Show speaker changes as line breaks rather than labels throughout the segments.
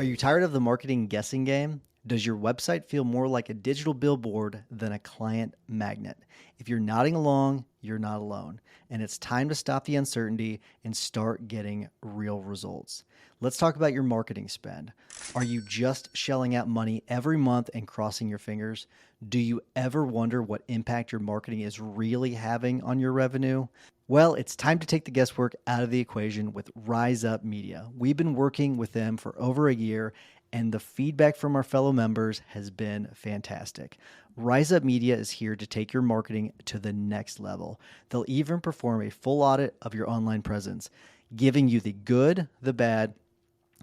Are you tired of the marketing guessing game? Does your website feel more like a digital billboard than a client magnet? If you're nodding along, you're not alone. And it's time to stop the uncertainty and start getting real results. Let's talk about your marketing spend. Are you just shelling out money every month and crossing your fingers? Do you ever wonder what impact your marketing is really having on your revenue? Well, it's time to take the guesswork out of the equation with Rise Up Media. We've been working with them for over a year, and the feedback from our fellow members has been fantastic. Rise Up Media is here to take your marketing to the next level. They'll even perform a full audit of your online presence, giving you the good, the bad,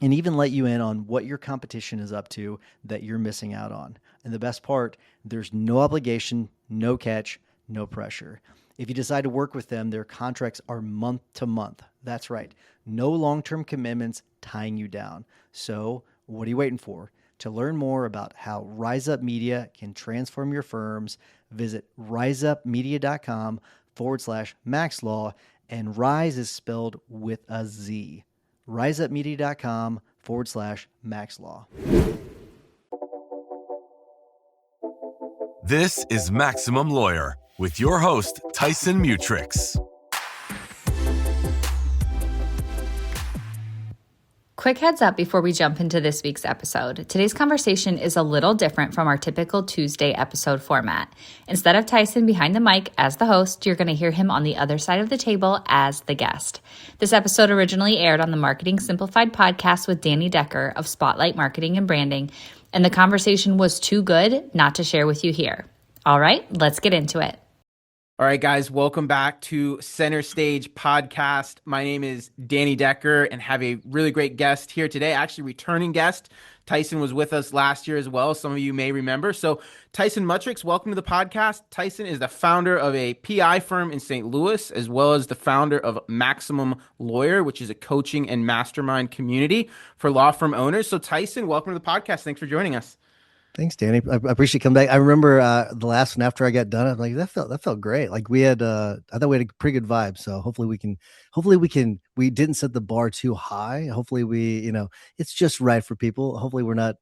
and even let you in on what your competition is up to that you're missing out on. And the best part, there's no obligation, no catch, no pressure. If you decide to work with them, their contracts are month to month. That's right. No long-term commitments tying you down. So what are you waiting for? To learn more about how Rise Up Media can transform your firms, visit riseupmedia.com/maxlaw, and Rise is spelled with a Z. riseupmedia.com/maxlaw.
This is Maximum Lawyer with your host, Tyson Mutrux.
Quick heads up before we jump into this week's episode. Today's conversation is a little different from our typical Tuesday episode format. Instead of Tyson behind the mic as the host, you're going to hear him on the other side of the table as the guest. This episode originally aired on the Marketing Simplified podcast with Danny Decker of Spotlight Marketing and Branding, and the conversation was too good not to share with you here. All right, let's get into it.
All right, guys, welcome back to Center Stage Podcast. My name is Danny Decker and have a really great guest here today, actually returning guest. Tyson was with us last year as well. Some of you may remember. So Tyson Mutrux, welcome to the podcast. Tyson is the founder of a PI firm in St. Louis, as well as the founder of Maximum Lawyer, which is a coaching and mastermind community for law firm owners. So Tyson, welcome to the podcast. Thanks for joining us.
Thanks, Danny. I appreciate you coming back. I remember the last one after I got done. I'm like, that felt great. Like we had, I thought we had a pretty good vibe. So hopefully we didn't set the bar too high. Hopefully it's just right for people. Hopefully we're not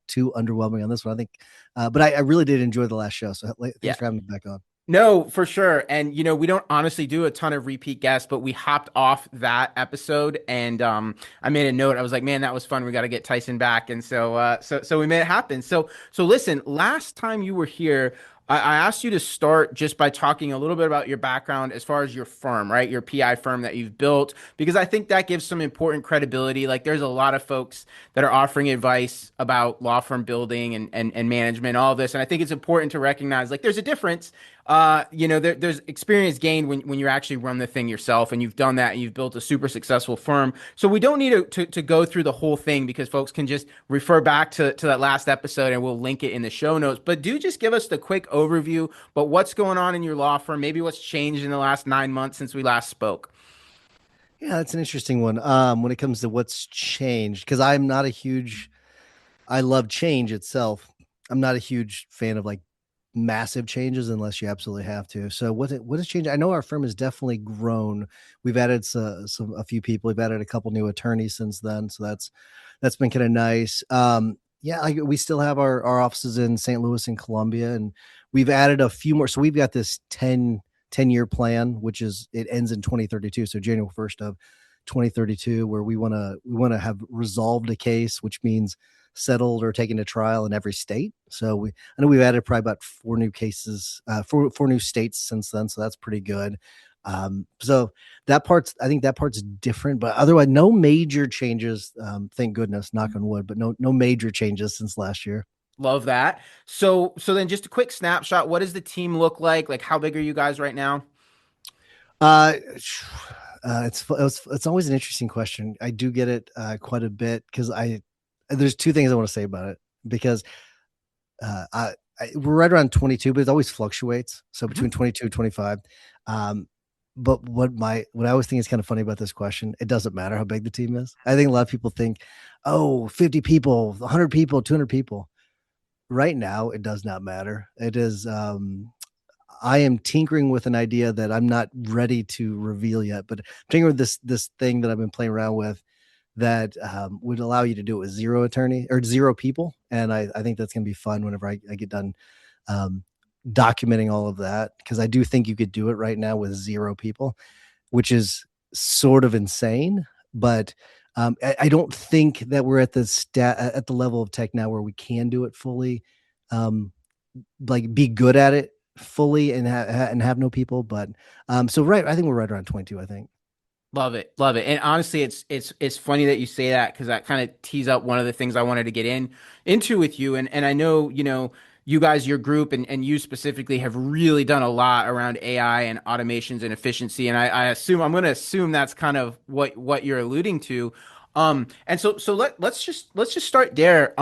too underwhelming on this one. I think, but I really did enjoy the last show. So thanks for having me back on.
No, for sure. And, we don't honestly do a ton of repeat guests, but we hopped off that episode and I made a note. I was like, man, that was fun. We got to get Tyson back. And so we made it happen. So listen, last time you were here, I asked you to start just by talking a little bit about your background as far as your firm, right? Your PI firm that you've built, because I think that gives some important credibility. Like there's a lot of folks that are offering advice about law firm building and management, all of this. And I think it's important to recognize like there's a difference. There's experience gained when you actually run the thing yourself, and you've done that and you've built a super successful firm. So we don't need to go through the whole thing because folks can just refer back to that last episode and we'll link it in the show notes. But do just give us the quick overview about what's going on in your law firm, maybe what's changed in the last 9 months since we last spoke.
Yeah, that's an interesting one. When it comes to what's changed, because I love change itself. I'm not a huge fan of like massive changes unless you absolutely have to. So what has changed? I know our firm has definitely grown. We've added a few people. We've added a couple new attorneys since then. So that's been kind of nice. We still have our offices in St. Louis and Columbia, and we've added a few more. So we've got this 10-year plan, which it ends in 2032. So January 1st of 2032, where we want to have resolved a case, which means settled or taken to trial in every state. So I know we've added probably about 4 new cases, 4 new states since then. So that's pretty good. So I think that part's different, but otherwise no major changes. Thank goodness, knock on wood, but no major changes since last year.
Love that. So then just a quick snapshot. What does the team look like? Like how big are you guys right now?
It's always an interesting question. I do get it quite a bit because there's 2 things I want to say about it, because we're right around 22, but it always fluctuates. So between 22 and 25. But what I always think is kind of funny about this question, it doesn't matter how big the team is. I think a lot of people think, 50 people, 100 people, 200 people. Right now, it does not matter. It is, I am tinkering with an idea that I'm not ready to reveal yet, but I'm tinkering with this thing that I've been playing around with that would allow you to do it with zero attorney or zero people. And I think that's going to be fun whenever I get done um, documenting all of that, because I do think you could do it right now with zero people, which is sort of insane. But I don't think that we're at at the level of tech now where we can do it fully, um, like be good at it fully and and have no people. But so right, I think we're right around 22. I think.
Love it, love it. And honestly, it's funny that you say that because that kind of tees up one of the things I wanted to get into with you. And I know, you guys, your group and you specifically have really done a lot around AI and automations and efficiency. And I'm going to assume that's kind of what you're alluding to. And so let's just start there.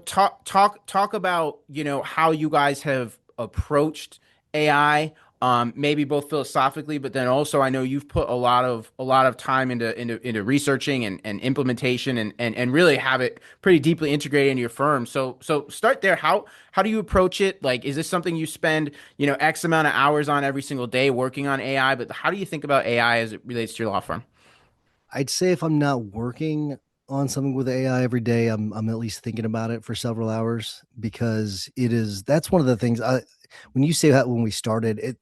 Talk about, how you guys have approached AI, maybe both philosophically, but then also I know you've put a lot of time into researching and implementation and really have it pretty deeply integrated into your firm. So start there. How do you approach it? Like, is this something you spend, X amount of hours on every single day working on AI? But how do you think about AI as it relates to your law firm?
I'd say if I'm not working on something with AI every day, I'm at least thinking about it for several hours, because that's one of the things when you say that when we started it,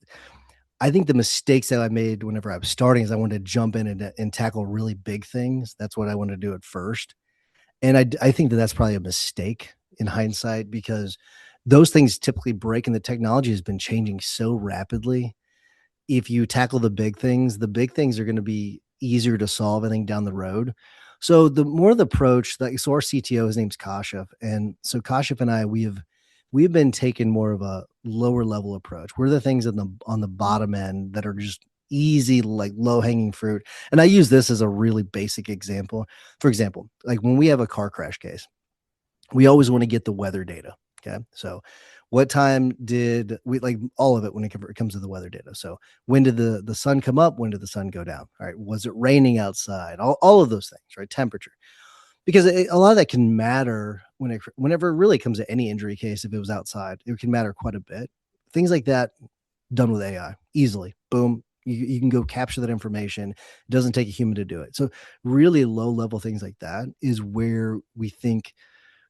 I think the mistakes that I made whenever I was starting is I wanted to jump in and tackle really big things. That's what I wanted to do at first. And I think that that's probably a mistake in hindsight, because those things typically break, and the technology has been changing so rapidly. If you tackle the big things are going to be easier to solve, I think, down the road. So the more the approach, like, so our CTO, his name's Kashif. And so Kashif and I, we've been taking more of a lower level approach. We're the things on the bottom end that are just easy, like low hanging fruit. And I use this as a really basic example. For example, like when we have a car crash case, we always want to get the weather data. Okay. So what time did we, like, all of it when it comes to the weather data? So when did the sun come up? When did the sun go down? All right. Was it raining outside? All of those things, right? Temperature, because a lot of that can matter whenever it really comes to any injury case. If it was outside, it can matter quite a bit. Things like that done with AI easily. Boom. You can go capture that information. It doesn't take a human to do it. So really low level things like that is where we think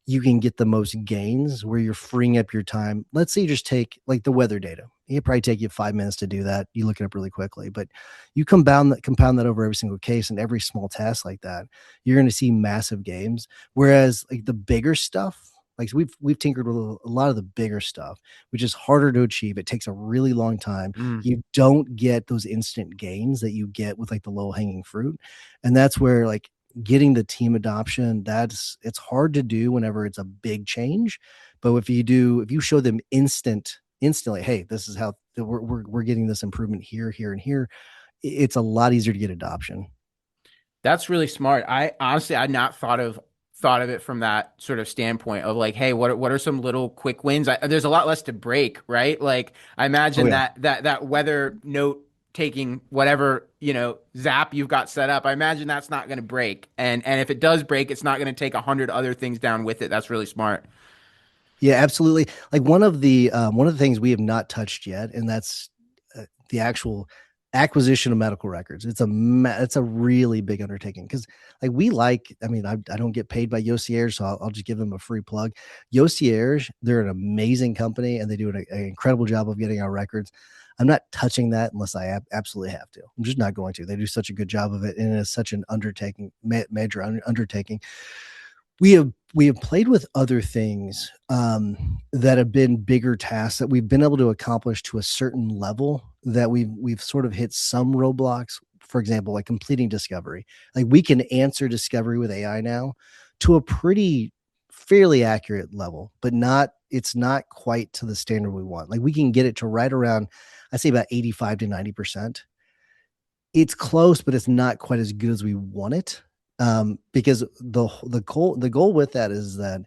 you can get the most gains, where you're freeing up your time. Let's say you just take like the weather data. It probably take you 5 minutes to do that. You look it up really quickly, but you compound that over every single case and every small task like that, you're going to see massive gains. Whereas like the bigger stuff, like we've tinkered with a lot of the bigger stuff, which is harder to achieve. It takes a really long time.
Mm.
You don't get those instant gains that you get with like the low hanging fruit. And that's where, like, getting the team adoption, it's hard to do whenever it's a big change. But if you show them instantly, hey, this is how we're getting this improvement here and here, it's a lot easier to get adoption.
That's really smart. I honestly I'd not thought of it from that sort of standpoint of like, hey, what are some little quick wins? There's a lot less to break, right? Like I
Oh
imagine
yeah.
that weather note taking whatever, zap you've got set up. I imagine that's not going to break. And if it does break, it's not going to take 100 other things down with it. That's really smart.
Yeah, absolutely. Like one of the things we have not touched yet, and that's the actual acquisition of medical records. It's a really big undertaking, because like I mean, I don't get paid by Yossier, so I'll just give them a free plug. Yossier, they're an amazing company, and they do an incredible job of getting our records. I'm not touching that unless I absolutely have to. I'm just not going to. They do such a good job of it, and it's such an major undertaking. We have played with other things that have been bigger tasks that we've been able to accomplish to a certain level, that we've sort of hit some roadblocks. For example, like completing discovery. Like we can answer discovery with AI now to a pretty fairly accurate level, but it's not quite to the standard we want. Like we can get it to right around, I'd say about 85 to 90%. It's close, but it's not quite as good as we want it. Because the goal with that is that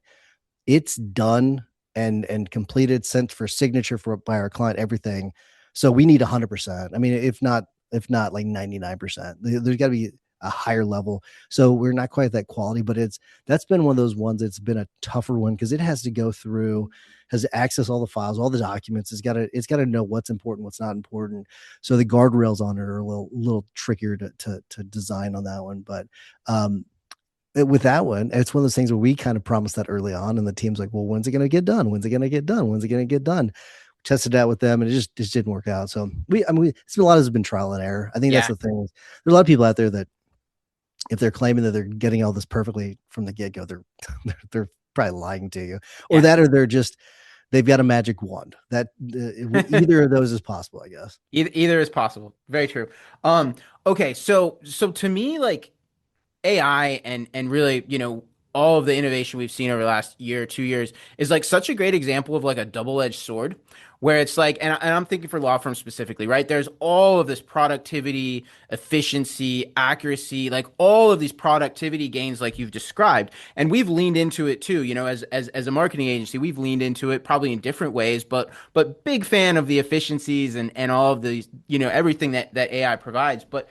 it's done and completed, sent for signature by our client, everything. So we need 100%. I mean, if not like 99%. There's got to be a higher level. So we're not quite at that quality, but that's been one of those ones that's been a tougher one because it has to go through, has to access all the files, all the documents. It's got to know what's important, what's not important. So the guardrails on it are a little trickier to design on that one. But with that one, it's one of those things where we kind of promised that early on, and the team's like, well, when's it going to get done? When's it going to get done? When's it going to get done? Tested out with them, and it just didn't work out. So it's been a lot has been trial and error. I think that's
Yeah.
the thing. There's a lot of people out there that if they're claiming that they're getting all this perfectly from the get-go, they're probably lying to you, or
Yeah.
they've got a magic wand. That either of those is possible, I guess.
Either is possible. Very true. Okay, so to me, like AI and really, all of the innovation we've seen over the last year, 2 years is like such a great example of like a double-edged sword where it's like, and I'm thinking for law firms specifically, right? There's all of this productivity, efficiency, accuracy, like all of these productivity gains like you've described. And we've leaned into it too, as a marketing agency, we've leaned into it probably in different ways, but big fan of the efficiencies and all of these, everything that AI provides. But,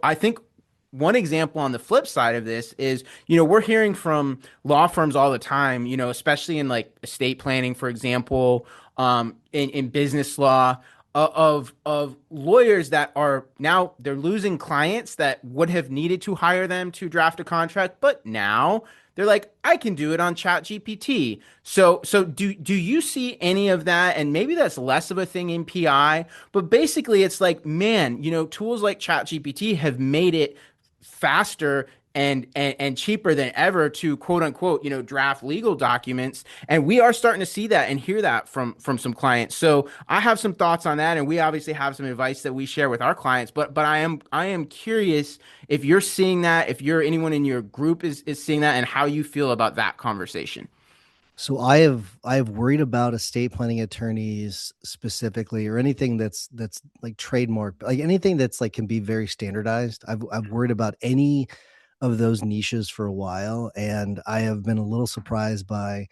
I think one example on the flip side of this is, we're hearing from law firms all the time, especially in like estate planning, for example, in business law, of lawyers that are now they're losing clients that would have needed to hire them to draft a contract, but now they're like, I can do it on Chat GPT. So do you see any of that? And maybe that's less of a thing in PI, but basically it's like, man, tools like Chat GPT have made it faster and cheaper than ever to quote unquote draft legal documents, and we are starting to see that and hear that from some clients. So I have some thoughts on that, and we obviously have some advice that we share with our clients, but I am curious if you're seeing that, if you're anyone in your group is seeing that, and how you feel about that conversation.
So I have worried about estate planning attorneys specifically, or anything that's like trademark, like anything that's like can be very standardized. I've worried about any of those niches for a while, and I have been a little surprised by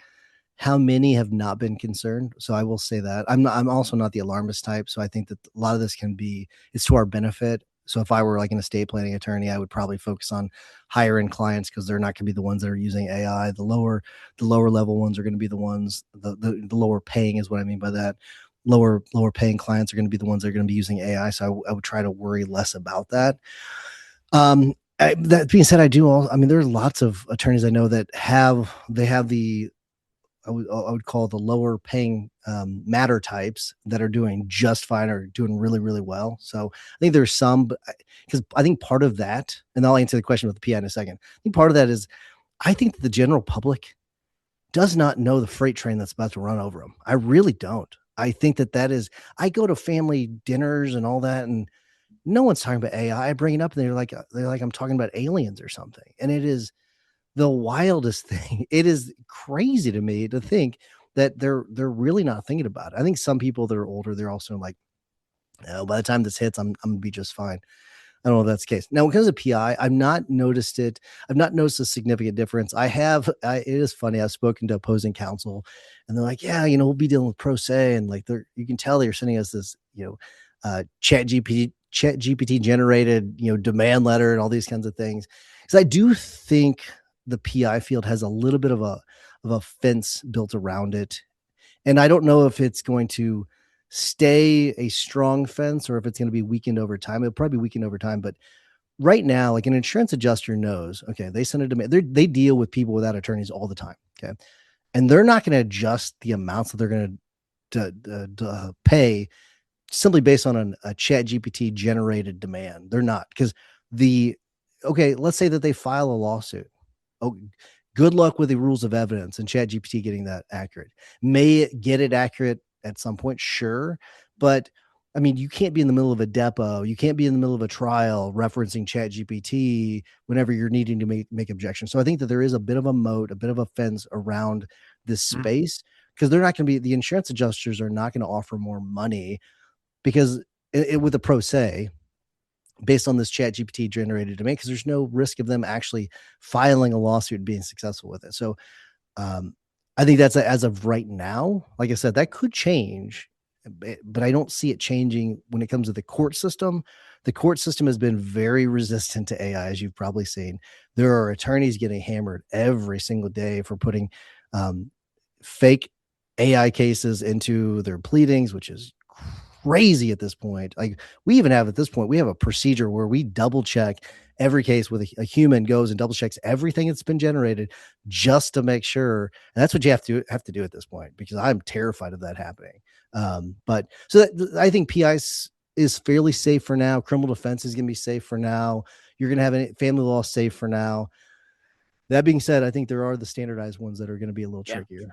how many have not been concerned. So I will say that I'm also not the alarmist type. So I think that a lot of this it's to our benefit. So if I were like an estate planning attorney, I would probably focus on higher end clients because they're not going to be the ones that are using AI. The lower level ones are going to be the ones, the lower paying is what I mean by that. Lower paying clients are going to be the ones that are going to be using AI. So I would try to worry less about that. That being said, I mean, there's lots of attorneys I know that they have I would call the lower paying matter types that are doing just fine or doing really, really well. So I think there's some, but because I think part of that, and I'll answer the question with the PI in a second. I think part of that is I think that the general public does not know the freight train that's about to run over them. I really don't. I think I go to family dinners and all that, and no one's talking about AI. I bring it up and they're like, I'm talking about aliens or something. And it is the wildest thing. It is crazy to me to think that they're really not thinking about it. I think some people that are older, they're also like, oh, by the time this hits, I'm gonna be just fine. I don't know if that's the case. Now, when it comes to PI, I've not noticed it. I've not noticed a significant difference. It is funny. I've spoken to opposing counsel, and they're like, yeah, we'll be dealing with pro se, and like you can tell they're sending us this, chat GPT generated, demand letter and all these kinds of things. Because I do think the PI field has a little bit of a fence built around it. And I don't know if it's going to stay a strong fence or if it's going to be weakened over time. It'll probably be weakened over time. But right now, like an insurance adjuster knows, okay, they send a demand. They deal with people without attorneys all the time. Okay. And they're not going to adjust the amounts that they're going to pay simply based on a chat GPT generated demand. They're not, because let's say that they file a lawsuit. Oh, good luck with the rules of evidence and chat GPT getting that accurate. May it get it accurate at some point? Sure. But I mean, you can't be in the middle of a depot. You can't be in the middle of a trial referencing chat GPT whenever you're needing to make objections. So I think that there is a bit of a moat, a bit of a fence around this space, because the insurance adjusters are not going to offer more money because with a pro se, based on this chat GPT generated demand, because there's no risk of them actually filing a lawsuit and being successful with it. So I think that's as of right now. Like I said, that could change but I don't see it changing when it comes to the court system. The court system has been very resistant to AI, as you've probably seen. There are attorneys getting hammered every single day for putting um, fake AI cases into their pleadings, which is crazy at this point. Like we even have at this point, we have a procedure where we double check every case with a human goes and double checks everything that's been generated just to make sure. And that's what you have to do at this point because I'm terrified of that happening. But so I think is fairly safe for now. Criminal defense is going to be safe for now. You're going to have a family law safe for now. That being said, I think there are the standardized ones that are going to be a little
Yeah.
trickier.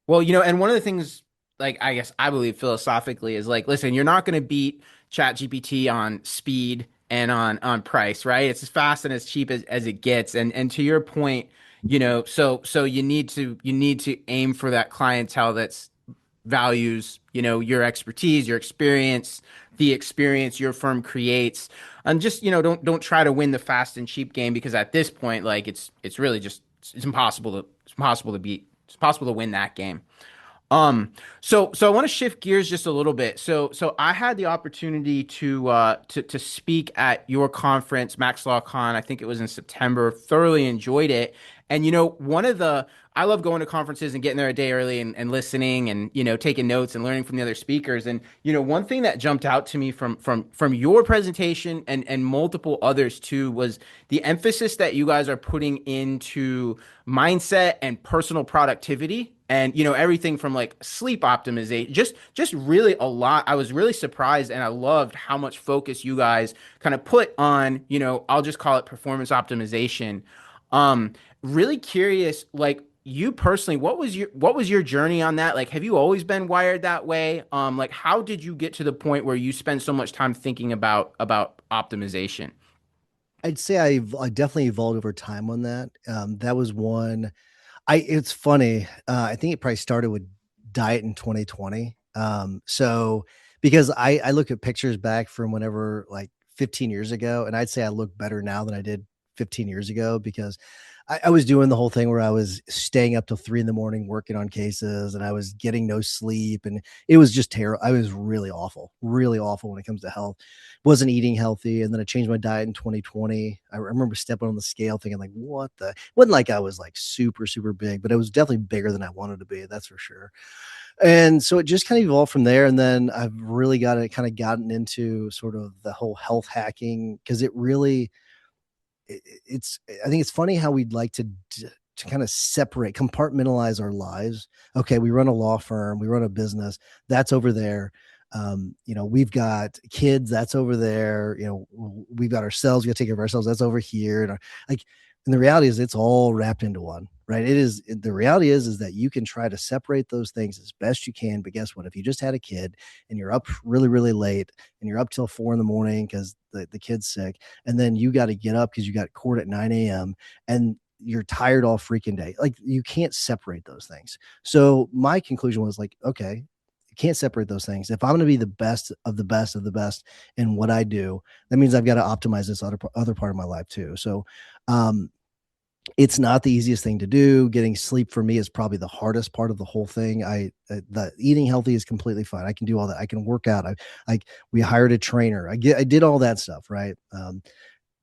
Well, and one of the things, like, I guess I believe philosophically is like, listen, you're not going to beat ChatGPT on speed and on price, right? It's as fast and as cheap as it gets. And to your point, so you need to aim for that clientele that's values, your expertise, your experience, the experience your firm creates. And just, don't try to win the fast and cheap game because at this point, like it's really just it's impossible to beat. It's possible to win that game. So I want to shift gears just a little bit. So I had the opportunity to speak at your conference, Max Law Con. I think it was in September. Thoroughly enjoyed it. And one of the I love going to conferences and getting there a day early and listening and taking notes and learning from the other speakers. And one thing that jumped out to me from your presentation and multiple others too was the emphasis that you guys are putting into mindset and personal productivity and everything from like sleep optimization, just really a lot. I was really surprised and I loved how much focus you guys kind of put on, I'll just call it performance optimization. um Really curious, like you personally, what was your journey on that? Like, have you always been wired that way? Like how did you get to the point where you spend so much time thinking about optimization?
I'd say I definitely evolved over time on that. That was one. It's funny. I think it probably started with diet in 2020. So because I look at pictures back from whenever like 15 years ago, and I'd say I look better now than I did 15 years ago because I was doing the whole thing where I was staying up till 3 in the morning working on cases and I was getting no sleep and it was just terrible. I was really awful when it comes to health. Wasn't eating healthy. And then I changed my diet in 2020. I remember stepping on the scale thinking like, what the, it wasn't like I was like super, super big, but it was definitely bigger than I wanted to be. That's for sure. And so it just kind of evolved from there. And then I've really gotten into sort of the whole health hacking because it really, it's I think it's funny how we'd like to kind of separate, compartmentalize our lives. Okay, we run a law firm, we run a business, that's over there. We've got kids, that's over there. We've got ourselves, we got to take care of ourselves, that's over here. Like, and the reality is, it's all wrapped into one, right? The reality is that you can try to separate those things as best you can, but guess what? If you just had a kid and you're up really, really late and you're up till 4 in the morning because the kid's sick, and then you got to get up because you got court at 9 a.m. and you're tired all freaking day. Like you can't separate those things. So my conclusion was like, okay, you can't separate those things. If I'm going to be the best of the best of the best in what I do, that means I've got to optimize this other part of my life too. So, um, it's not the easiest thing to do. Getting sleep for me is probably the hardest part of the whole thing. The eating healthy is completely fine. I can do all that. I can work out. We hired a trainer. I did all that stuff. Right.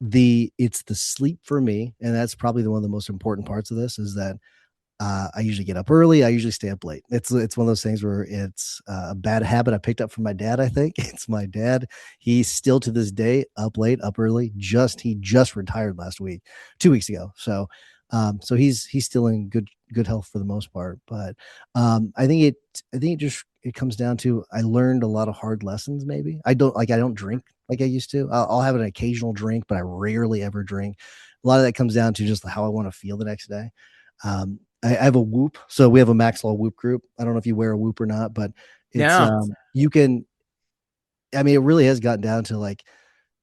It's the sleep for me. And that's probably one of the most important parts of this is that I usually get up early. I usually stay up late. It's one of those things where it's a bad habit I picked up from my dad. I think it's my dad. He's still to this day up late, up early. He just retired last week, 2 weeks ago. So he's still in good health for the most part. But I think it comes down to I learned a lot of hard lessons. Maybe I don't drink like I used to. I'll have an occasional drink, but I rarely ever drink. A lot of that comes down to just how I want to feel the next day. I have a Whoop. So we have a Max Law Whoop group. I don't know if you wear a Whoop or not, but it's
No.
you can. I mean, it really has gotten down to like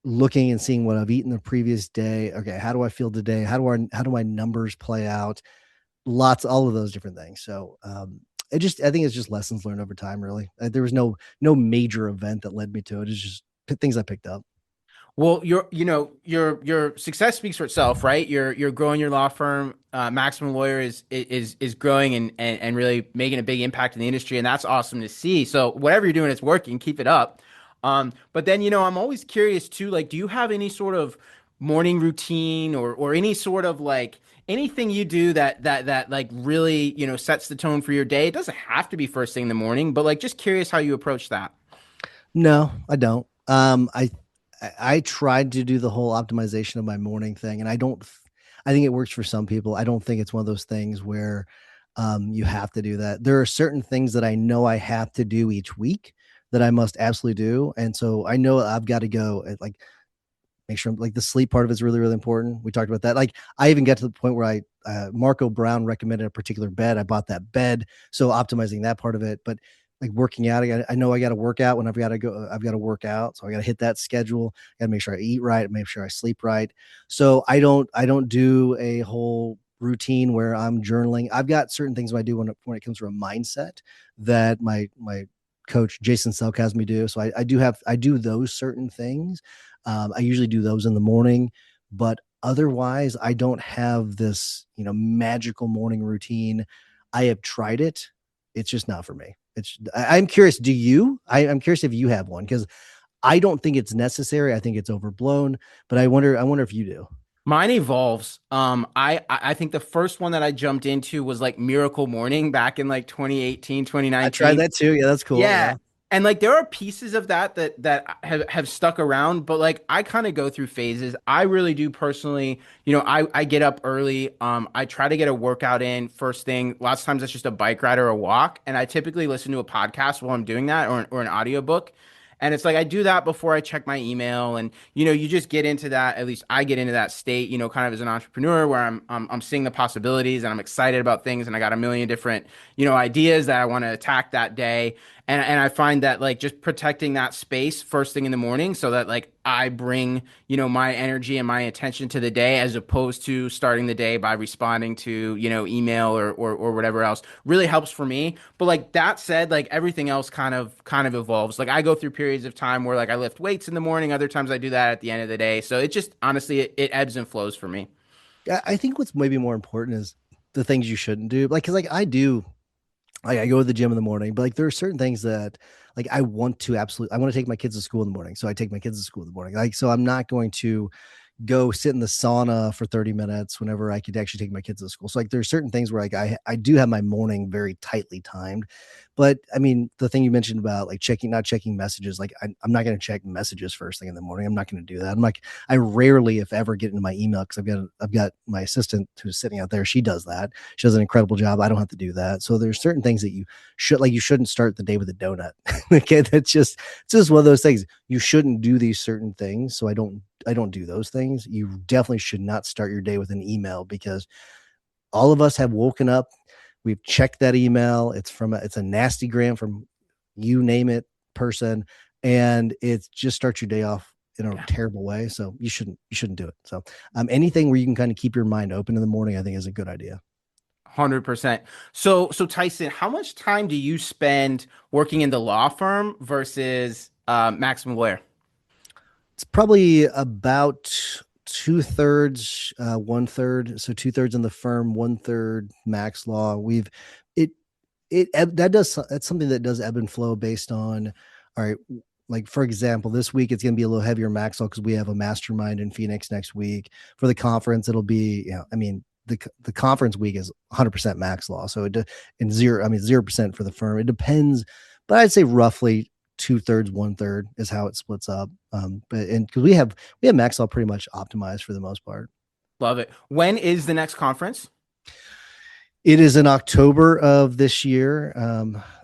looking and seeing what I've eaten the previous day. Okay, how do I feel today? How do my numbers play out? All of those different things. So I think it's just lessons learned over time. Really, there was no major event that led me to it. It's just things I picked up.
Well, your success speaks for itself, right? You're growing your law firm. Maximum Lawyer is growing and really making a big impact in the industry, and that's awesome to see. So whatever you're doing, it's working. Keep it up. But then I'm always curious too. Like, do you have any sort of morning routine or any sort of like anything you do that like really sets the tone for your day? It doesn't have to be first thing in the morning, but like just curious how you approach that.
No, I don't. I tried to do the whole optimization of my morning thing, and I think it works for some people. I don't think it's one of those things where you have to do that. There are certain things that I know I have to do each week that I must absolutely do, and so I know I've got to go and like make sure like the sleep part of it is really, really important. We talked about that. Like I even get to the point where Marco Brown recommended a particular bed. I bought that bed. So optimizing that part of it, but like working out, I know I got to work out when I've got to work out. So I got to hit that schedule. I got to make sure I eat right, make sure I sleep right. So I don't do a whole routine where I'm journaling. I've got certain things I do when it comes to a mindset that my coach Jason Selk has me do. So I do those certain things. I usually do those in the morning, but otherwise I don't have this, magical morning routine. I have tried it. It's just not for me. I'm curious. Do you? I'm curious if you have one because I don't think it's necessary. I think it's overblown, but I wonder if you do.
Mine evolves. I think the first one that I jumped into was like Miracle Morning back in like 2018,
I tried
2019.
that too. Yeah, that's cool.
Yeah.
Yeah.
And like there are pieces of that have stuck around, but like I kind of go through phases. I really do personally, I get up early. I try to get a workout in first thing. Lots of times that's just a bike ride or a walk, and I typically listen to a podcast while I'm doing that or an audiobook. And it's like I do that before I check my email, and you just get into that. At least I get into that state, kind of as an entrepreneur, where I'm seeing the possibilities and I'm excited about things, and I got a million different ideas that I want to attack that day. And I find that like just protecting that space first thing in the morning so that like I bring, my energy and my attention to the day as opposed to starting the day by responding to, email or whatever else really helps for me. But like that said, like everything else kind of evolves. Like I go through periods of time where like I lift weights in the morning, other times I do that at the end of the day. So it just honestly it ebbs and flows for me.
I think what's maybe more important is the things you shouldn't do. Like, cause like I do, like I go to the gym in the morning, but like there are certain things that like I want to take my kids to school in the morning. So I take my kids to school in the morning. Like, so I'm not going to go sit in the sauna for 30 minutes whenever I could actually take my kids to school. So like there's certain things where like I do have my morning very tightly timed. But I mean, the thing you mentioned about like not checking messages, like I'm not going to check messages first thing in the morning. I'm not going to do that. I'm like, I rarely, if ever, get into my email because I've got my assistant who's sitting out there. She does that. She does an incredible job. I don't have to do that. So there's certain things that you shouldn't start the day with a donut. Okay. It's just one of those things. You shouldn't do these certain things. So I don't do those things. You definitely should not start your day with an email because all of us have woken up. We've checked that email. It's a nasty gram from you name it person. And it just starts your day off in a terrible way. So you shouldn't do it. So anything where you can kind of keep your mind open in the morning, I think is a good idea.
100%. So Tyson, how much time do you spend working in the law firm versus Maximum Lawyer?
It's probably about two-thirds, one third. So two-thirds in the firm, one third Max Law. It that's something that does ebb and flow based on, all right, like for example, this week it's going to be a little heavier Max Law because we have a mastermind in Phoenix next week. For the conference, it'll be, I mean, the conference week is 100% Max Law. So and 0% for the firm. It depends, but I'd say roughly two-thirds, one-third is how it splits up. But because we have Max Law pretty much optimized for the most part.
Love it. When is the next conference?
It is in October of this year.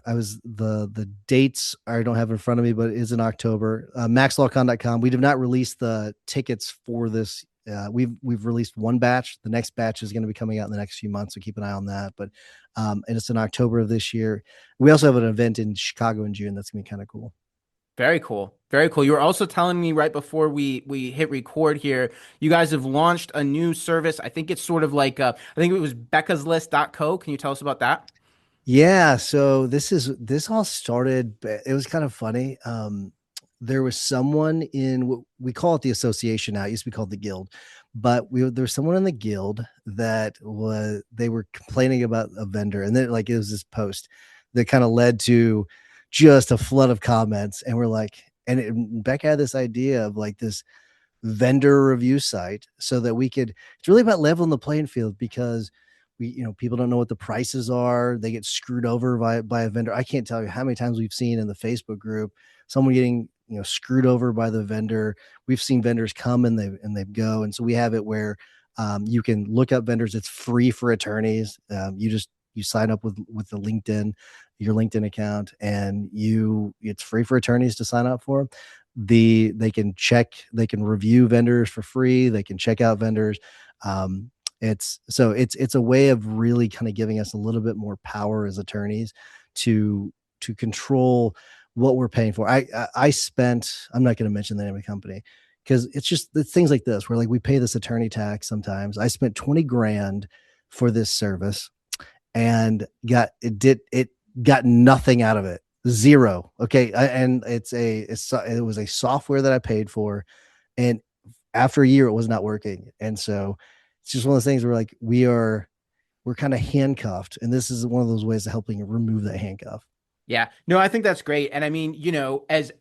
I was the dates I don't have in front of me, but it is in October. Maxlawcon.com. We have not released the tickets for this. We've released one batch. The next batch is going to be coming out in the next few months, so keep an eye on that. But and it's in October of this year. We also have an event in Chicago in June. That's gonna be kind of cool.
Very cool. Very cool. You were also telling me right before we hit record here, you guys have launched a new service. I think it's sort of like I think it was beccaslist.co. Can you tell us about that?
Yeah. So this all started. It was kind of funny. there was someone in what we call it the association now. It used to be called the guild, but there was someone in the guild that they were complaining about a vendor, and then like it was this post that kind of led to just a flood of comments, and we're like, Becca had this idea of like this vendor review site so that it's really about leveling the playing field, because people don't know what the prices are. They get screwed over by a vendor. I can't tell you how many times we've seen in the Facebook group someone getting screwed over by the vendor. We've seen vendors come and they go. And so we have it where you can look up vendors. It's free for attorneys. You sign up with your LinkedIn account, and it's free for attorneys to sign up for. They can review vendors for free. They can check out vendors. It's a way of really kind of giving us a little bit more power as attorneys to control what we're paying for. I'm not going to mention the name of the company, because it's things like this where like we pay this attorney tax. Sometimes I spent 20 grand for this service and got nothing out of it. Zero. Okay. And it was a software that I paid for, and after a year it was not working. And so it's just one of those things where like we're kind of handcuffed, and this is one of those ways of helping remove that handcuff.
Yeah, no, I think that's great. And I mean, as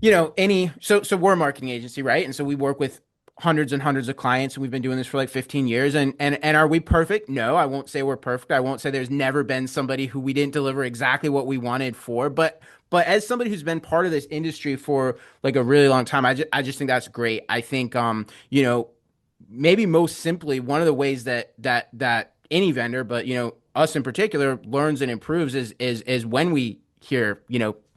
so we're a marketing agency, right? And so we work with hundreds and hundreds of clients, and we've been doing this for like 15 years. And are we perfect? No, I won't say we're perfect. I won't say there's never been somebody who we didn't deliver exactly what we wanted for. But as somebody who's been part of this industry for like a really long time, I just think that's great. I think maybe most simply, one of the ways that any vendor, but us in particular, learns and improves is when we hear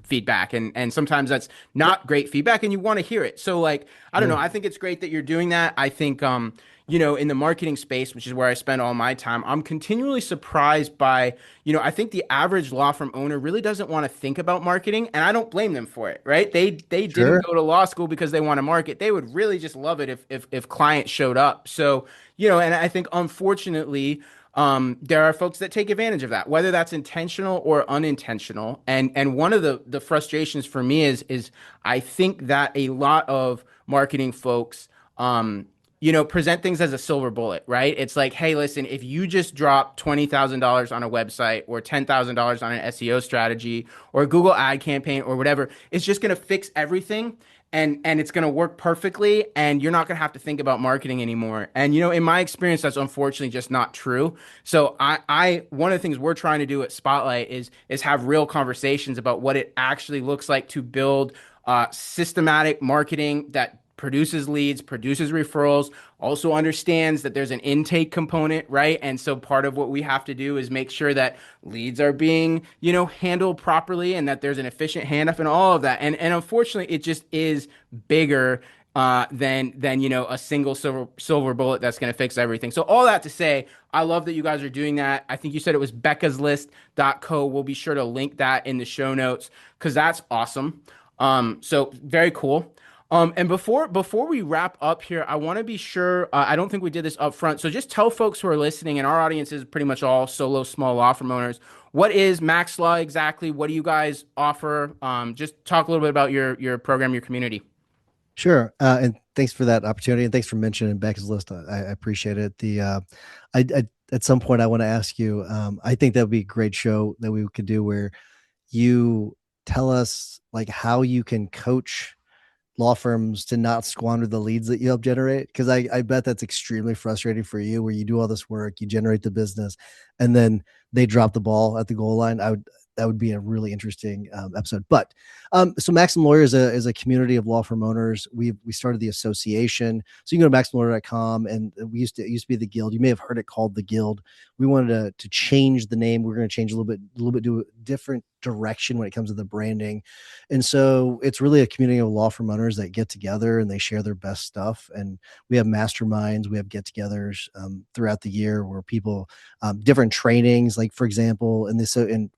feedback, and sometimes that's not great feedback, and you want to hear it. So like, I don't know, I think it's great that you're doing that. I think in the marketing space, which is where I spend all my time, I'm continually surprised by I think the average law firm owner really doesn't want to think about marketing, and I don't blame them for it, right? They
Sure.
didn't go to law school because they want to market. They would really just love it if clients showed up. So and I think unfortunately there are folks that take advantage of that, whether that's intentional or unintentional. And one of the frustrations for me is I think that a lot of marketing folks, present things as a silver bullet, right? It's like, hey, listen, if you just drop $20,000 on a website or $10,000 on an SEO strategy or a Google ad campaign or whatever, it's just going to fix everything. And it's going to work perfectly, and you're not going to have to think about marketing anymore. And in my experience, that's unfortunately just not true. So I one of the things we're trying to do at Spotlight is have real conversations about what it actually looks like to build systematic marketing that produces leads, produces referrals, also understands that there's an intake component, right? And so part of what we have to do is make sure that leads are being, handled properly, and that there's an efficient handoff and all of that. And unfortunately, it just is bigger than a single silver bullet that's going to fix everything. So all that to say, I love that you guys are doing that. I think you said it was beccaslist.co. We'll be sure to link that in the show notes, because that's awesome. So very cool. And before we wrap up here, I want to be sure, I don't think we did this up front. So just tell folks who are listening, and our audience is pretty much all solo small law firm owners, what is Max Law exactly? What do you guys offer? Just talk a little bit about your program, your community.
Sure. And thanks for that opportunity, and thanks for mentioning Becca's List. I appreciate it. I at some point I want to ask you, I think that would be a great show that we could do, where you tell us like how you can coach law firms to not squander the leads that you help generate. Because I bet that's extremely frustrating for you, where you do all this work, you generate the business, and then they drop the ball at the goal line. That would be a really interesting episode. But so Maximum Lawyer is a community of law firm owners. We started the association, so you can go to maximumlawyer.com, and it used to be the Guild. You may have heard it called the Guild. We wanted to change the name. We're going to change a little bit, do a different direction when it comes to the branding. And so it's really a community of law firm owners that get together and they share their best stuff. And we have masterminds, we have get-togethers throughout the year where people different trainings, like for example, and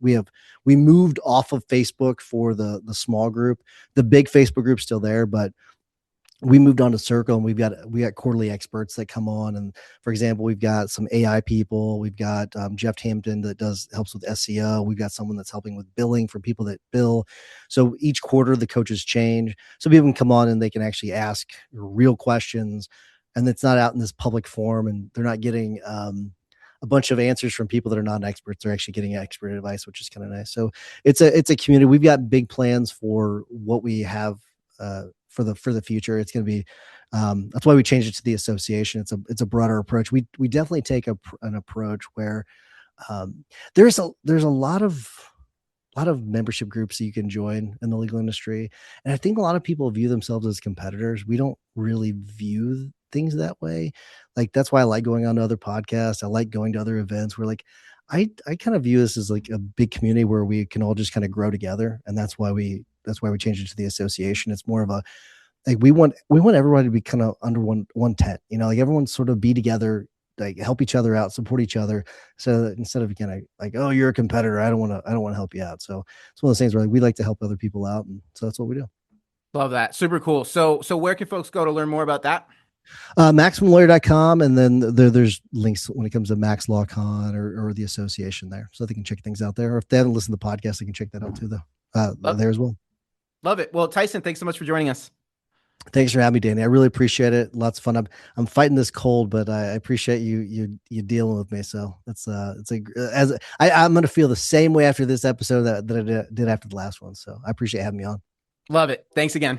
we moved off of Facebook for the small group. The big Facebook group's still there, but we moved on to Circle, and we got quarterly experts that come on. And for example, we've got some AI people. We've got Jeff Hampton that helps with SEO. We've got someone that's helping with billing for people that bill. So each quarter the coaches change, so people can come on and they can actually ask real questions, and it's not out in this public forum, and they're not getting a bunch of answers from people that are not experts. They're actually getting expert advice, which is kind of nice. So it's a community. We've got big plans for what we have for the future. It's going to be that's why we changed it to the association. It's a broader approach. We definitely take an approach where there's a lot of membership groups that you can join in the legal industry, and I think a lot of people view themselves as competitors. We don't really view things that way. Like, that's why I like going on to other podcasts. I like going to other events where, like, I kind of view this as like a big community where we can all just kind of grow together, and that's why we changed it to the association. It's more of a, like, we want everybody to be kind of under one tent, like everyone sort of be together, like help each other out, support each other. So that instead of kind of like, oh, you're a competitor, I don't want to help you out. So it's one of those things where, like, we like to help other people out, and so that's what we do.
Love that. Super cool. So where can folks go to learn more about that?
MaximumLawyer.com, and then there's links when it comes to Max LawCon or the association there, so they can check things out there. Or if they haven't listened to the podcast, they can check that out too, there as well.
Love it. Well, Tyson, thanks so much for joining us.
Thanks for having me, Danny. I really appreciate it. Lots of fun. I'm fighting this cold, but I appreciate you dealing with me. So I'm going to feel the same way after this episode that I did after the last one. So I appreciate having me on.
Love it. Thanks again.